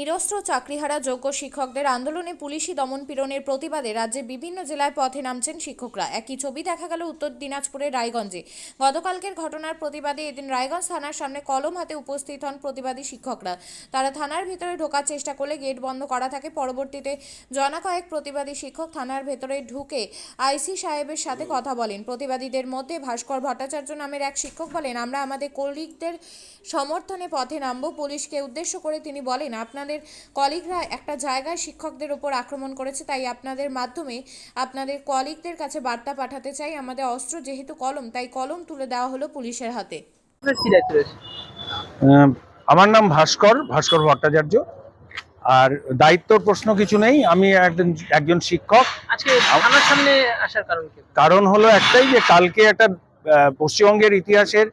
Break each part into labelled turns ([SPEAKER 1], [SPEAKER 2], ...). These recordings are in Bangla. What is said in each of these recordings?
[SPEAKER 1] নিরস্ত্র চাকরিহারা যোগ্য শিক্ষকদের আন্দোলনে পুলিশি দমনপীড়নের প্রতিবাদে রাজ্যে বিভিন্ন জেলায় পথে নামছেন শিক্ষকরা। একই ছবি দেখা গেল উত্তর দিনাজপুরের রায়গঞ্জে। গতকালকের ঘটনার প্রতিবাদে এদিন রায়গঞ্জ থানার সামনে কলম হাতে উপস্থিত হন প্রতিবাদী শিক্ষকরা। তারা থানার ভিতরে ঢোকার চেষ্টা করলে গেট বন্ধ করা থাকে। পরবর্তীতে জনা কয়েক প্রতিবাদী শিক্ষক থানার ভেতরে ঢুকে আইসি সাহেবের সাথে কথা বলেন। প্রতিবাদীদের মধ্যে ভাস্কর ভট্টাচার্য নামের এক শিক্ষক বলেন, আমরা আমাদের কলিগদের সমর্থনে পথে নামব। পুলিশকে উদ্দেশ্য করে তিনি বলেন, আপনাদের কলিগরা একটা জায়গায় শিক্ষকদের উপর আক্রমণ করেছে, তাই আপনাদের মাধ্যমে আপনাদের কলিগদের কাছে বার্তা পাঠাতে চাই। আমাদের অস্ত্র যেহেতু কলম, তাই কলম তুলে দেওয়া হলো পুলিশের হাতে।
[SPEAKER 2] আমার নাম ভাস্কর ভট্টাচার্য। আর দায়িত্বর প্রশ্ন কিছু নেই, আমি একজন শিক্ষক।
[SPEAKER 3] আজকে থানার সামনে আসার
[SPEAKER 2] কারণ হলো একটাই, যে কালকে একটা পশ্চিমবঙ্গের ইতিহাসের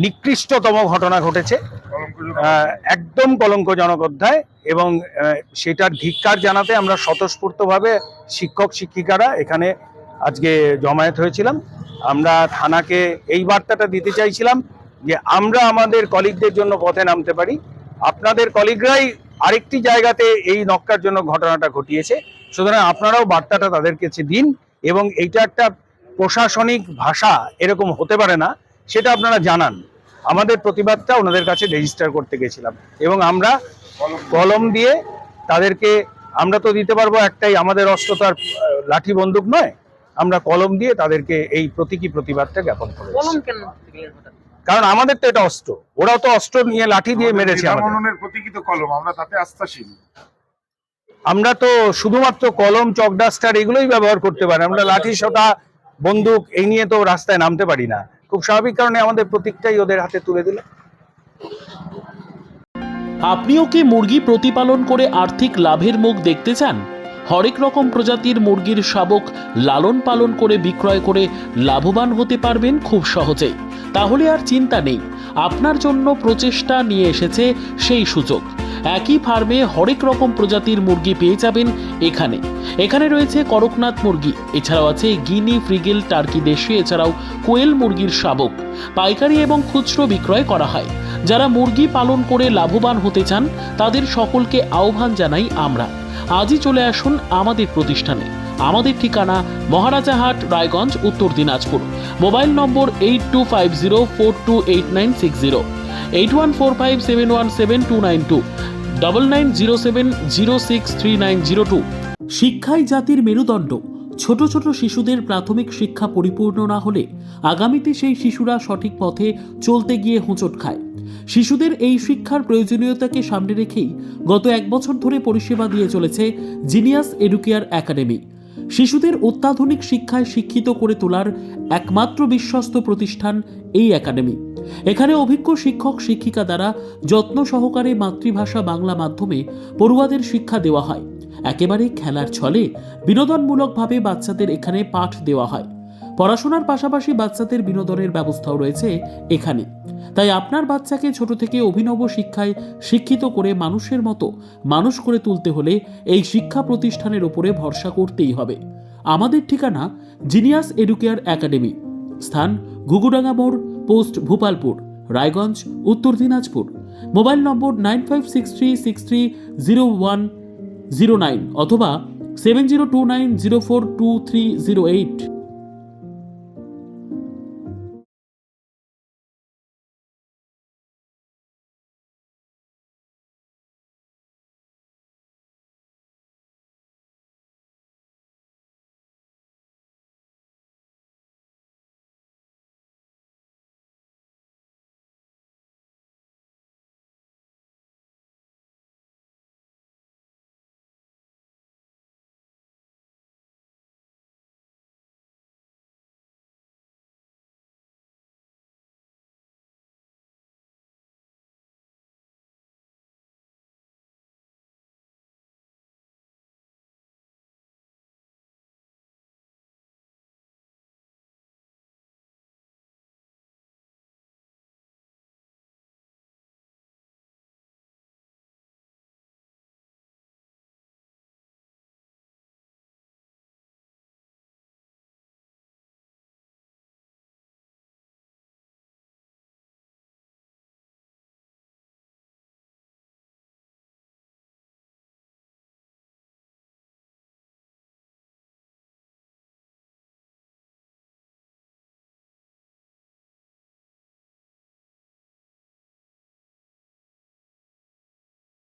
[SPEAKER 2] নিকৃষ্টতম ঘটনা ঘটেছে, একদম কলঙ্কজনক অধ্যায়, এবং সেটার ধিক্কার জানাতে আমরা স্বতঃস্ফূর্তভাবে শিক্ষক শিক্ষিকারা এখানে আজকে জমায়েত হয়েছিলাম। আমরা থানাকে এই বার্তাটা দিতে চাইছিলাম যে আমরা আমাদের কলিগদের জন্য পথে নামতে পারি। আপনাদের কলিগরাই আরেকটি জায়গাতে এই নক্কার জন্য ঘটনাটা ঘটিয়েছে, সুতরাং আপনারাও বার্তাটা তাদের কাছে দিন। এবং এইটা একটা প্রশাসনিক ভাষা, এরকম হতে পারে না, সেটা আপনারা জানান। আমাদের প্রতিবাদটা ওনাদের কাছে রেজিস্টার করতে গেছিলাম, এবং আমরা কলম দিয়ে তাদেরকে, আমরা তো দিতে পারবো একটাই, আমাদের অস্ত্র তো আর লাঠি বন্দুক নয়, আমরা কলম দিয়ে তাদেরকে এই প্রতীকী প্রতিবাদটা জ্ঞাপন করেছি। কারণ আমাদের তো এটা অস্ত্র, ওরাও তো অস্ত্র নিয়ে লাঠি দিয়ে মেরেছে। আমরা তো শুধুমাত্র কলম, চক ডাস্টার এগুলোই ব্যবহার করতে পারি, আমরা লাঠি সোটা বন্দুক এই নিয়ে তো রাস্তায় নামতে পারি না। খুব স্বাভাবিক কারণে আমাদের প্রতীকটাই ওদের হাতে তুলে দিল।
[SPEAKER 4] আপনিও কি মুরগি প্রতিপালন করে আর্থিক লাভের মুখ দেখতে চান? হরেক রকম প্রজাতির মুরগির শাবক লালন পালন করে বিক্রয় করে লাভবান হতে পারবেন খুব সহজেই। তাহলে আর চিন্তা নেই, আপনার জন্য প্রচেষ্টা নিয়ে এসেছে সেই সুযোগ। একই ফার্মে হরেক রকম প্রজাতির মুরগি পেয়ে যাবেন এখানে রয়েছে করকনাথ মুরগি, এছাড়াও আছে গিনি, ফ্রিগেল, টার্কি দেশি, এছাড়াও কোয়েল মুরগির শাবক পাইকারি এবং খুচরো বিক্রয় করা হয়। যারা মুরগি পালন করে লাভবান হতে চান তাদের সকলকে আহ্বান জানাই আমরা। আজই চলে আসুন আমাদের প্রতিষ্ঠানে। আমাদের ঠিকানা মহারাজাহাট, রায়গঞ্জ, উত্তর দিনাজপুর। মোবাইল নম্বর 8250428960, 8145717292, 9907063902। শিক্ষাই জাতির মেরুদণ্ড। ছোট ছোট শিশুদের প্রাথমিক শিক্ষা পরিপূর্ণ না হলে আগামীতে সেই শিশুরা সঠিক পথে চলতে গিয়ে হোঁচট খায়। শিশুদের এই শিক্ষার প্রয়োজনীয়তাকে সামনে রেখেই গত 1 বছর ধরে পরিষেবা দিয়ে চলেছে জিনিয়াস এডুকেয়ার একাডেমি। শিশুদের অত্যাধুনিক শিক্ষায় শিক্ষিত করে তোলার একমাত্র বিশ্বস্ত প্রতিষ্ঠান এই একাডেমি। এখানে অভিজ্ঞ শিক্ষক শিক্ষিকা দ্বারা যত্ন সহকারে মাতৃভাষা বাংলা মাধ্যমে পড়ুয়াদের শিক্ষা দেওয়া হয়। একেবারে খেলার ছলে বিনোদনমূলকভাবে বাচ্চাদের এখানে পাঠ দেওয়া হয়। পড়াশোনার পাশাপাশি বাচ্চাদের বিনোদনের ব্যবস্থাও রয়েছে এখানে। তাই আপনার বাচ্চাকে ছোট থেকে অভিনব শিক্ষায় শিক্ষিত করে মানুষের মতো মানুষ করে তুলতে হলে এই শিক্ষা প্রতিষ্ঠানের উপরে ভরসা করতেই হবে। আমাদের ঠিকানা জিনিয়াস এডুকেয়ার একাডেমি, স্থান ঘুঘুডাঙ্গা মোড়, পোস্ট ভূপালপুর, রায়গঞ্জ, উত্তর দিনাজপুর। মোবাইল নম্বর 9563630109 অথবা 7029042308।